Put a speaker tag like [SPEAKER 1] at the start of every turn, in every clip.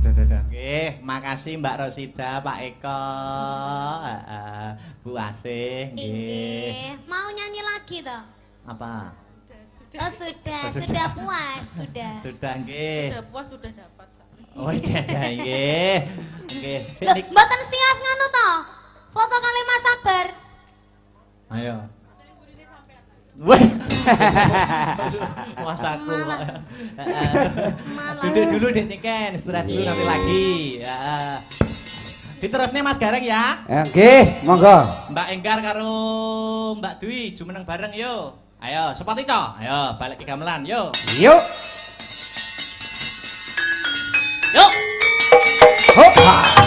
[SPEAKER 1] Nggih, makasih Mbak Rosida, Pak Eko. Bu Asih nggih.
[SPEAKER 2] Mau nyanyi lagi toh?
[SPEAKER 1] Apa?
[SPEAKER 2] Oh, sudah puas, sudah.
[SPEAKER 1] Sudah nggih.
[SPEAKER 3] Sudah puas sudah dapat.
[SPEAKER 1] Oh iya nggih. Nggih.
[SPEAKER 2] Mboten sias ngono toh? Foto kali Mas Sabar.
[SPEAKER 1] Ayo. Wih. Mas aku kok. Duduk dulu Dek Niken, istirahat dulu nanti lagi. Heeh. Diterusne Mas Gareng ya.
[SPEAKER 4] Nggih, monggo.
[SPEAKER 1] Mbak Enggar karo Mbak Dwi jumeneng bareng yo. Ayo, sepati co. Ayo, balik ke gamelan yo.
[SPEAKER 4] Yuk.
[SPEAKER 1] Yuk.
[SPEAKER 4] Hopa.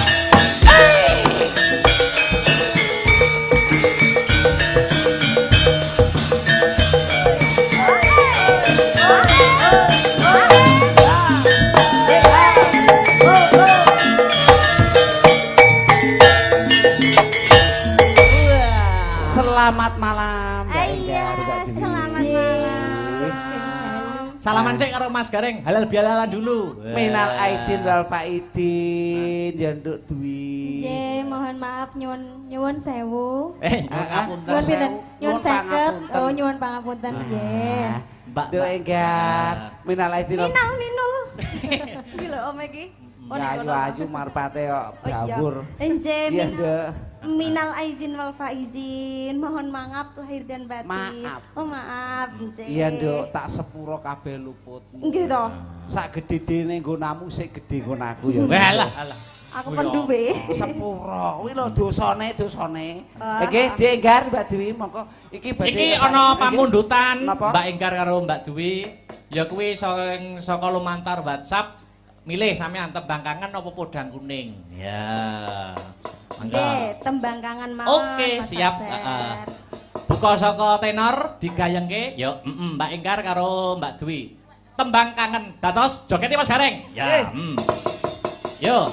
[SPEAKER 4] Selamat malam.
[SPEAKER 2] Selamat malam.
[SPEAKER 1] Salaman sih karo Mas Gareng, halal bialalan dulu.
[SPEAKER 4] Minal aidin wal faidin ya Nduk Dwi.
[SPEAKER 5] Mohon maaf nyuwun sewu.
[SPEAKER 1] Ngapunten.
[SPEAKER 5] Nyuwun pinten? Nyuwun 50.
[SPEAKER 4] pangapunten.
[SPEAKER 5] Oh, nyuwun pangapunten nggih.
[SPEAKER 1] Mbak
[SPEAKER 4] Nduk Enggar, minal aidin wal
[SPEAKER 5] Minul. Iki lho Om iki.
[SPEAKER 4] ayu marpate kok dawur.
[SPEAKER 2] Enje
[SPEAKER 4] Iya, Nduk.
[SPEAKER 2] minal aizin wal faizin, mohon maaf lahir dan batin.
[SPEAKER 4] Maaf.
[SPEAKER 2] Oh maaf, Enje.
[SPEAKER 4] Iya, Nduk, tak sepuro kabeh luputmu.
[SPEAKER 2] Nggih toh.
[SPEAKER 4] Sak gedhe-gedhene nggonamu sik gedhe nggon aku ya.
[SPEAKER 1] Walah, alah.
[SPEAKER 2] Aku penduwe.
[SPEAKER 4] Sepuro kuwi lho dosane. Nggih, Dik Enggar, Mbak Dwi, monggo iki badhe.
[SPEAKER 1] Iki ana pamundutan
[SPEAKER 4] Napa?
[SPEAKER 1] Mbak Enggar karo Mbak Dwi. Ya kuwi saka lumantar WhatsApp. Milih sampean tembang kangen apa podang kuning. Ya.
[SPEAKER 2] Enje, tembang kangen mawon.
[SPEAKER 1] Oke,
[SPEAKER 2] Mas
[SPEAKER 1] siap.
[SPEAKER 2] Sabar.
[SPEAKER 1] Buka saka tenor digayengke ya Mbak Enggar karo Mbak Dwi. Tembang kangen. Dados jogete Mas Gareng. Ya. Yo.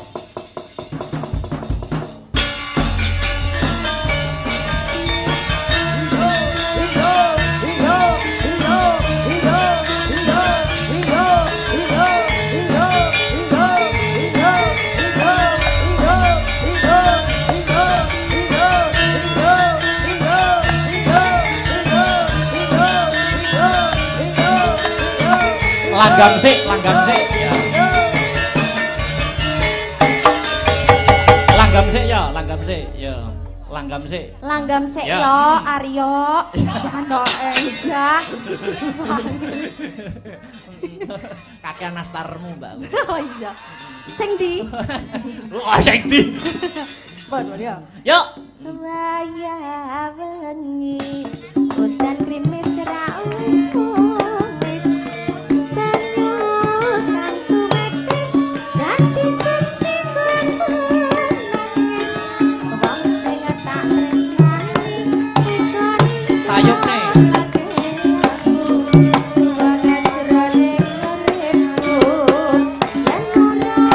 [SPEAKER 1] Langgam sik. Ya.
[SPEAKER 2] Langgam sik
[SPEAKER 1] Ya.
[SPEAKER 2] yo, Aryo. Jangan dong enjak.
[SPEAKER 1] Kakean nastarmu, Mbak.
[SPEAKER 2] Oh iya. Sing di.
[SPEAKER 1] Wah, sing di.
[SPEAKER 2] Bon, ya.
[SPEAKER 1] Yuk.
[SPEAKER 2] Raya wengi hutan krimis raus kumis banyu kantu metis ganti seksi nangis wong sing tak tresnani ikoni
[SPEAKER 1] Tayub nih.
[SPEAKER 2] suara jroning uripku yen ora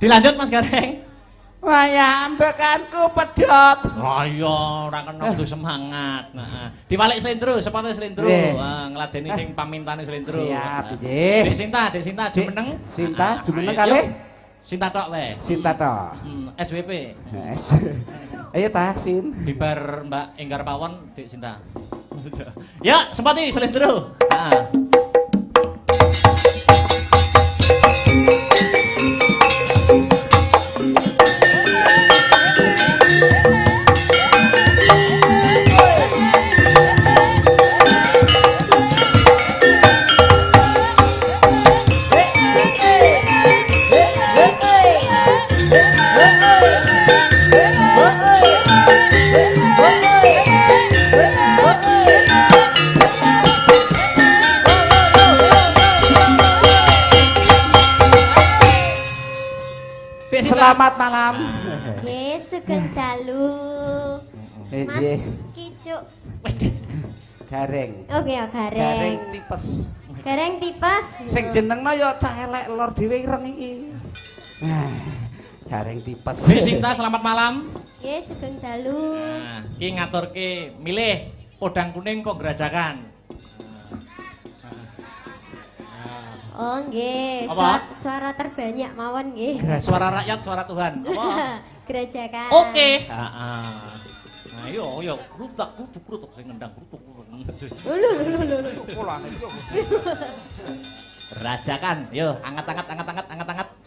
[SPEAKER 1] Dilanjut Mas Gareng.
[SPEAKER 4] Wayah ambekanku pedhot.
[SPEAKER 1] Oh iya, ora kena kudu semangat. Nah, diwalik slendro, sepatu slendro. Ngladeni sing pamintane slendro.
[SPEAKER 4] Siap, nggih.
[SPEAKER 1] Dek Sinta jumeneng.
[SPEAKER 4] Sinta jumeneng
[SPEAKER 1] Ayo.
[SPEAKER 4] kalih.
[SPEAKER 1] Sinta tok le.
[SPEAKER 4] Sinta tok.
[SPEAKER 1] SWP.
[SPEAKER 4] Ayo ta, Sin.
[SPEAKER 1] Bibar Mbak Enggar Pawon, Dek Sinta. Ya, sepati slendro. Heeh.
[SPEAKER 4] Selamat malam.
[SPEAKER 5] Nggih, sugeng dalu. Mas
[SPEAKER 4] Nggih.
[SPEAKER 5] Kicuk.
[SPEAKER 4] Gareng.
[SPEAKER 5] Oke, ya
[SPEAKER 4] Gareng
[SPEAKER 5] gareng.
[SPEAKER 4] tipes.
[SPEAKER 5] Gareng tipes.
[SPEAKER 4] Sing jenengna ya cah elek lor dhewe ireng iki. Nah, gareng tipes.
[SPEAKER 1] Dek Sinta selamat malam.
[SPEAKER 5] Nggih, sugeng dalu.
[SPEAKER 1] Nah, ki ngaturke milih podang kuning kok gerajakan.
[SPEAKER 5] Oh, nggih.
[SPEAKER 1] Apa?
[SPEAKER 5] Suara terbanyak mawon nggih.
[SPEAKER 1] Suara rakyat, suara Tuhan. Apa?
[SPEAKER 5] Gerajakan.
[SPEAKER 1] Oke. Heeh. Nah, yo rutak krutuk sing ngendang krutuk.
[SPEAKER 5] Lho.
[SPEAKER 1] Rajakan, yo angkat.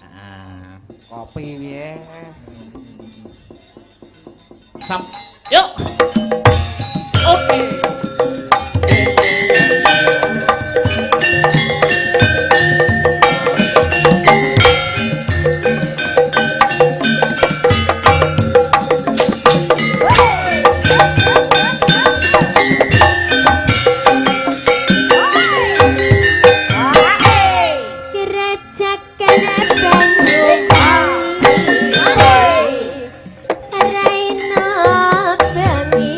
[SPEAKER 1] Nah,
[SPEAKER 4] Kopi piye?
[SPEAKER 1] Yuk. Oke.
[SPEAKER 5] Raina bangi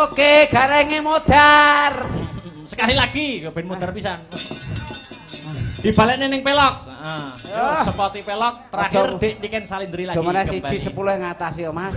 [SPEAKER 4] Oke, garenge modar.
[SPEAKER 1] Sekali lagi, ben modar pisan. Dibalekne ning pelok. Heeh. Yo sepoti pelok, terakhir Dik Niken Salindri lagi.
[SPEAKER 4] Gimana siji 10 ngatasi yo, Mas.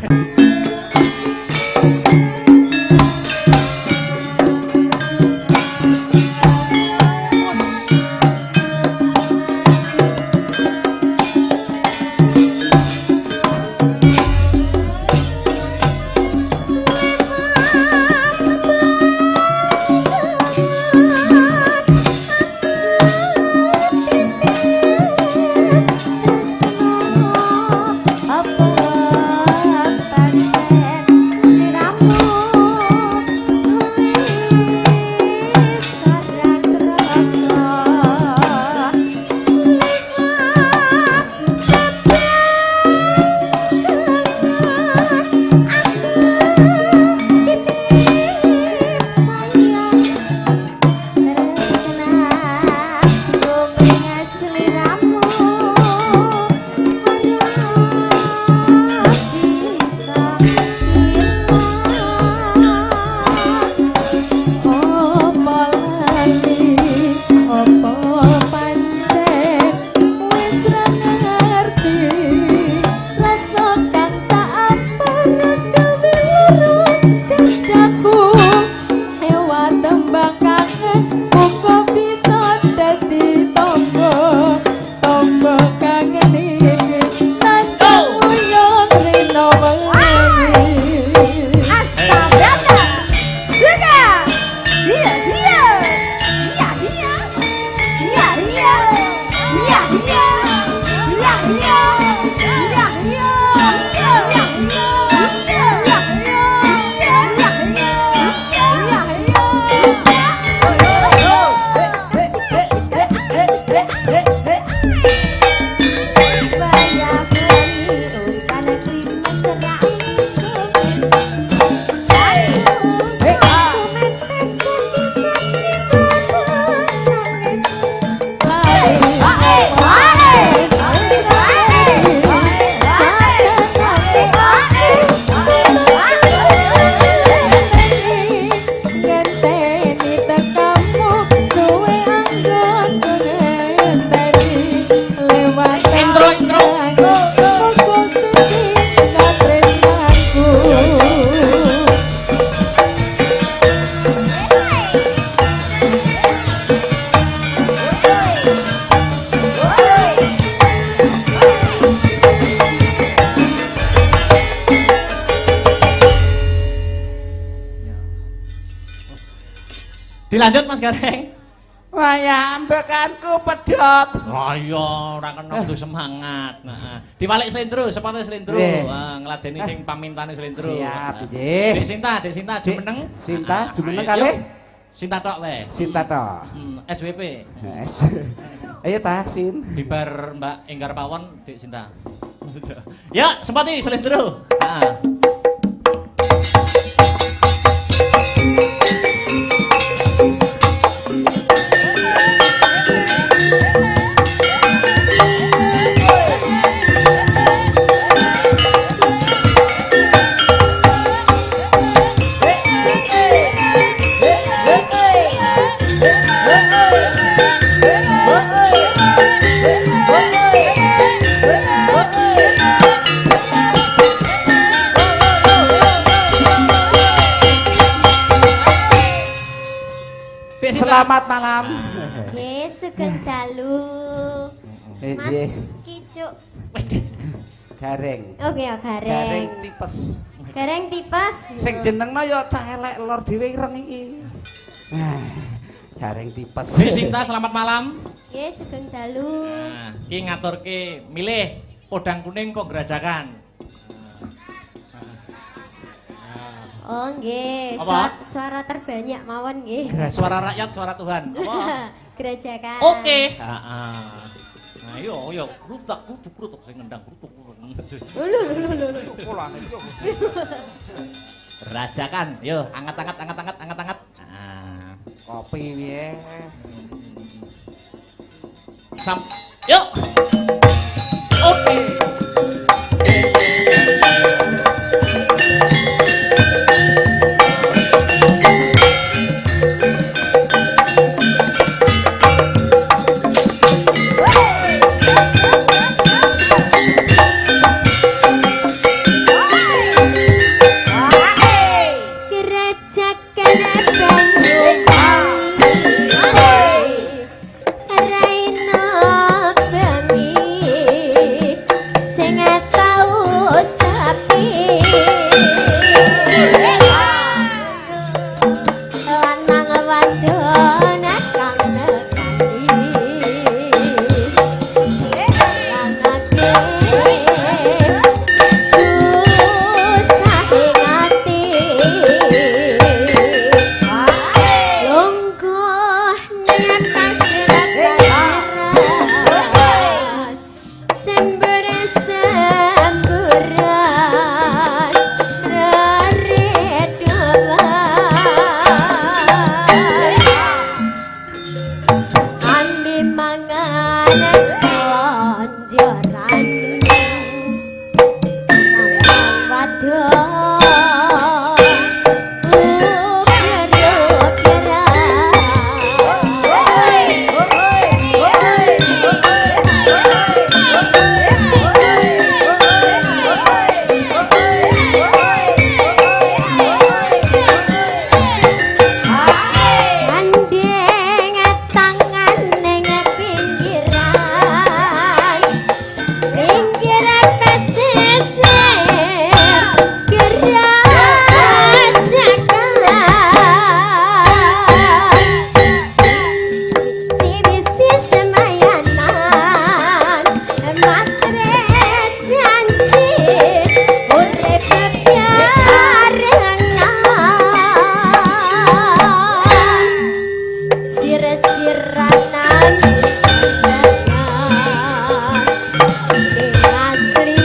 [SPEAKER 1] Dilanjut Mas Gareng.
[SPEAKER 4] Wayah ambekanku pedhot.
[SPEAKER 1] Oh iya, ora kena kudu semangat. Heeh. Diwalik slendro, sepatu slendro. Ngladeni sing pamintane slendro.
[SPEAKER 4] Siap, nggih.
[SPEAKER 1] Dek Sinta jumeneng.
[SPEAKER 4] Sinta jumeneng kalih.
[SPEAKER 1] Sinta tok le.
[SPEAKER 4] Sinta tok.
[SPEAKER 1] SWP.
[SPEAKER 4] Ayo ta, Sin.
[SPEAKER 1] Bibar Mbak Enggar Pawon, Dek Sinta. Ya, sepati slendro. Heeh.
[SPEAKER 4] Selamat malam.
[SPEAKER 5] Nggih, sugeng dalu. Mas Kicuk.
[SPEAKER 4] Gareng.
[SPEAKER 5] Oke, ya gareng.
[SPEAKER 4] Gareng tipes.
[SPEAKER 5] Gareng tipes.
[SPEAKER 4] Sing jenengno ya cah elek lor dhewe ireng iki. Gareng tipes.
[SPEAKER 1] Dek Sinta selamat malam.
[SPEAKER 5] Nggih, sugeng dalu.
[SPEAKER 1] Nah, ki ngaturke milih podang kuning kok gerajakan.
[SPEAKER 5] Oh nggih, suara terbanyak mawon nggih.
[SPEAKER 1] Suara rakyat, suara Tuhan. Apa?
[SPEAKER 5] Gerajakan.
[SPEAKER 1] Oke. Heeh. Nah, yo krutuk sing ngendang krutuk.
[SPEAKER 5] Lho.
[SPEAKER 1] Rajakan, yo anget-anget. Nah,
[SPEAKER 4] Kopi piye?
[SPEAKER 1] Yuk. Oke.
[SPEAKER 5] tau sepi lanang wadon kang nekani langake susah ngati lungguh nyata serapan semburan reredoan ambi mangan selonjoran wadon gandeng tangan neng pinggiran pinggir pesisir gerak cakalan si semayanan matre janji urip bebarengan sir-siranan ing asli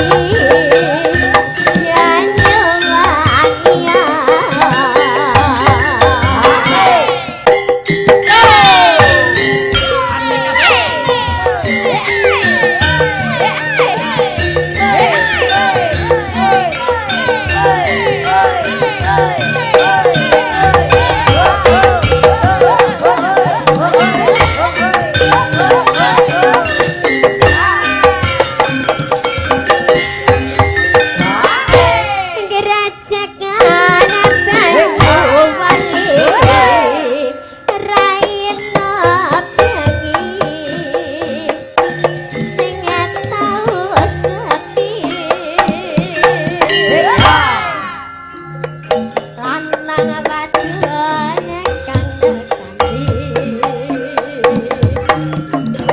[SPEAKER 5] gerajakan Banyuwangi raina bengi sing tau sepi lanang wadon kang nekani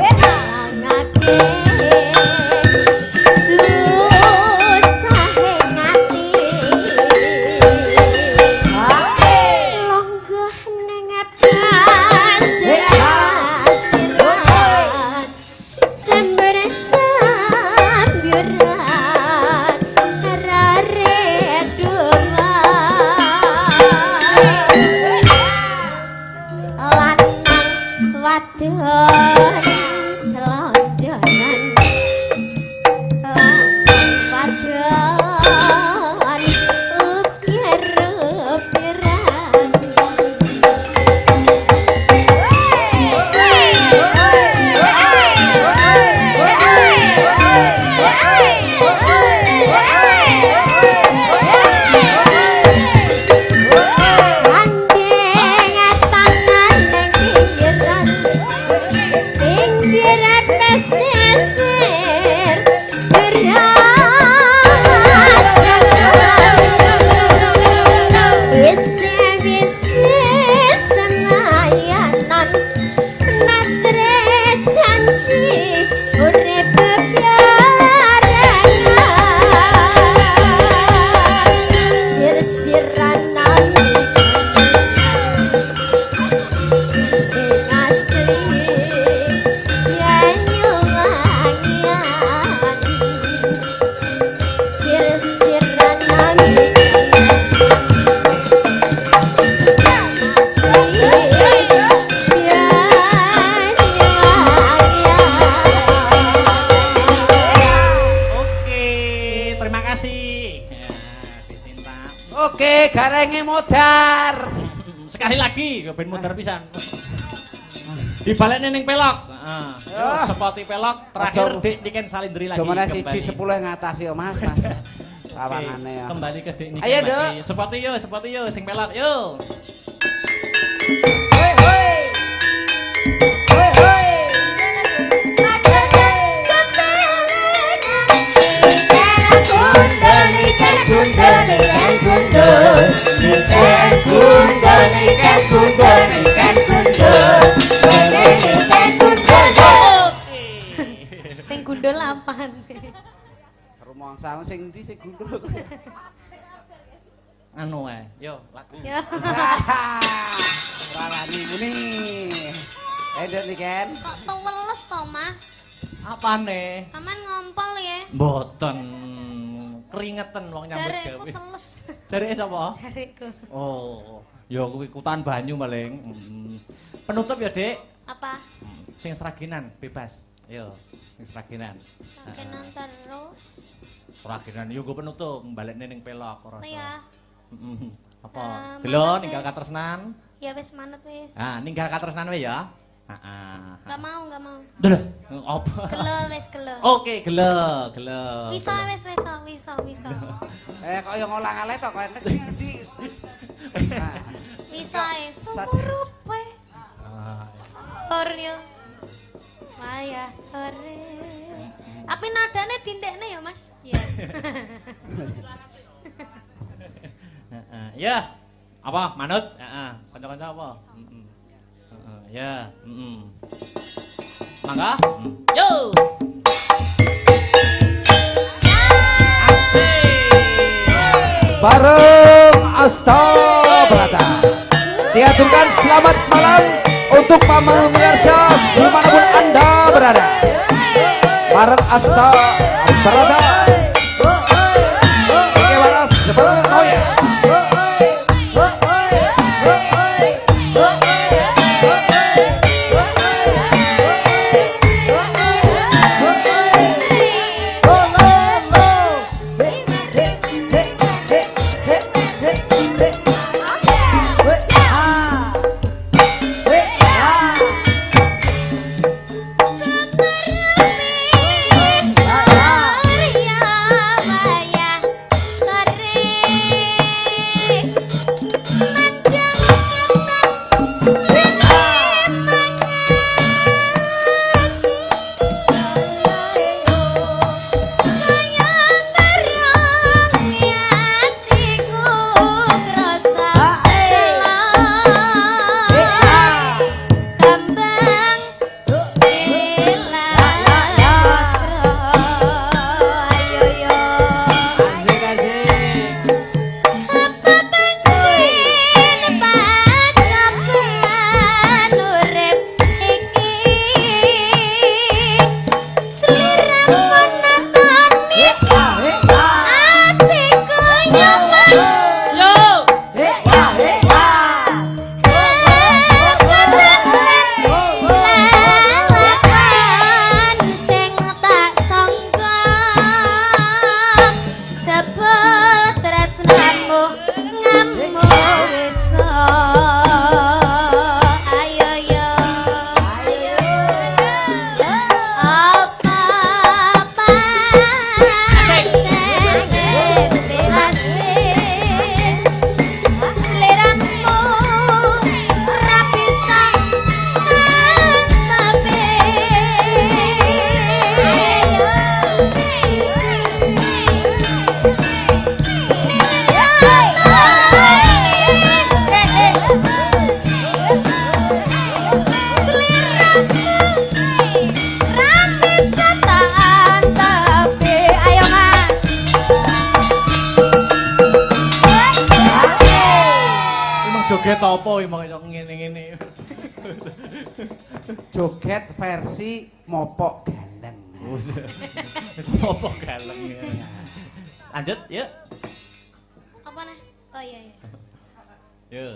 [SPEAKER 5] langake susah ngati longgah ning pasiran sember samburan raredoan lanang wadon selonjoran wadon upir-upiran gandeng tangan neng pinggiran pinggir pesisir gerajakan wisi-wisi semayanan matre janji urip bebarengan sir-siranan ing asli Banyuwangian sir-siranan asli Banyuwangian.
[SPEAKER 1] Oke, terima kasih. Ya, disinta.
[SPEAKER 4] Oke, garenge modar.
[SPEAKER 1] Sekali lagi, ben muter pisan. Dibalekne ning pelok. Heeh. Sepoti pelok terakhir
[SPEAKER 4] Aja-
[SPEAKER 1] Dik Niken Salindri lagi.
[SPEAKER 4] Jomane
[SPEAKER 1] kembali.
[SPEAKER 4] siji 10 yang ngatasi yo Mas. Sawangane ya.
[SPEAKER 1] Kembali ke Dik Niken
[SPEAKER 4] Ayo,
[SPEAKER 1] lagi. Sepoti yo sing pelok yo.
[SPEAKER 4] Hoi hoi. Hoi hoi.
[SPEAKER 5] Kepelengan
[SPEAKER 4] Rumangsa sing ndi sing gundul.
[SPEAKER 1] Anu yo lagu.
[SPEAKER 2] Ya.
[SPEAKER 4] Rarani muni. Endek nih Ken.
[SPEAKER 5] Kok tuweles to, Mas?
[SPEAKER 1] Apane?
[SPEAKER 5] Sampean ngompol ya?
[SPEAKER 1] Mboten. Keringetan wong nyambut
[SPEAKER 5] Jareku
[SPEAKER 1] gawe.
[SPEAKER 5] teles.
[SPEAKER 1] Jareke sapa?
[SPEAKER 5] Jareku.
[SPEAKER 1] Oh, ya kuwi kutan banyu maling. Penutup ya, Dik.
[SPEAKER 5] Apa?
[SPEAKER 1] Sing sraginan bebas. Yo, sing sraginan.
[SPEAKER 5] Sakenan terus.
[SPEAKER 1] Sraginan yo nggo penutup balekne ning pelok ora
[SPEAKER 5] Apa ya?
[SPEAKER 1] Apa?
[SPEAKER 5] Ah,
[SPEAKER 1] Gelo
[SPEAKER 5] manut
[SPEAKER 1] ninggal
[SPEAKER 5] wis.
[SPEAKER 1] katresnan.
[SPEAKER 5] Ya wis manut wis.
[SPEAKER 1] Ah, ninggal katresnan wae ya. Heeh.
[SPEAKER 5] Enggak mau.
[SPEAKER 1] Deh, apa?
[SPEAKER 5] Gelo wis gelo.
[SPEAKER 1] Oke, gelo.
[SPEAKER 5] Wisa wis wisa.
[SPEAKER 4] Kaya ngolang-aleh to kok enek sing endi.
[SPEAKER 5] Wisa wis.
[SPEAKER 4] Saja.
[SPEAKER 5] Surupe.
[SPEAKER 1] Ah,
[SPEAKER 5] Soryo. Maya sore. Tapi nadane dindekne ya, Mas. Iya.
[SPEAKER 1] heeh. Ya. Apa? Manut? Heeh. Kanca-kanca apa? Heeh. Ya, Mangga? Yo.
[SPEAKER 4] Bareng Asta Brata. Diaturkan selamat malam untuk Paman Mirsa dimanapun Anda berada. Bareng Asta Brata. Bagaimana seperti oh ya.
[SPEAKER 1] Joget apa emang kok ngene-ngene.
[SPEAKER 4] Joget versi mopok gandeng.
[SPEAKER 1] Apa galeng ya. Lanjut, yuk.
[SPEAKER 5] Apa nih? Oh iya.
[SPEAKER 1] Yuk.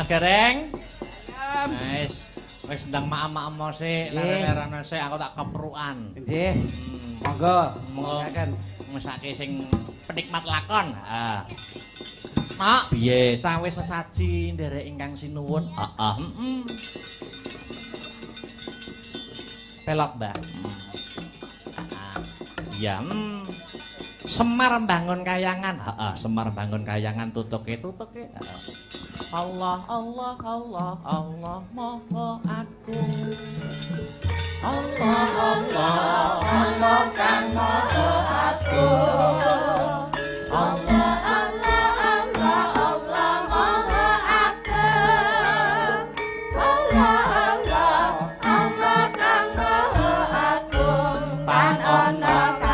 [SPEAKER 1] Mas Gareng. Wis ndang maam-maam sik, leren-leren sik aku tak keprukan.
[SPEAKER 4] Nggih. Monggo.
[SPEAKER 1] Monggo. Mesake sing penikmat lakon. Ha. Mak, piye? Cawe sesaji nderek ingkang sinuwun. Heeh, Pelok, Mbak. Iya, Semar bangun kayangan. Heeh, Semar bangun kayangan tutuke. Allah, Allah, Allah, Allah Maha Agung. Allah, Allah, Allah Kang Maha Agung. Allah, Allah, Allah, Allah Maha Agung. Allah, Allah, Allah Kang Maha Agung. Pan ana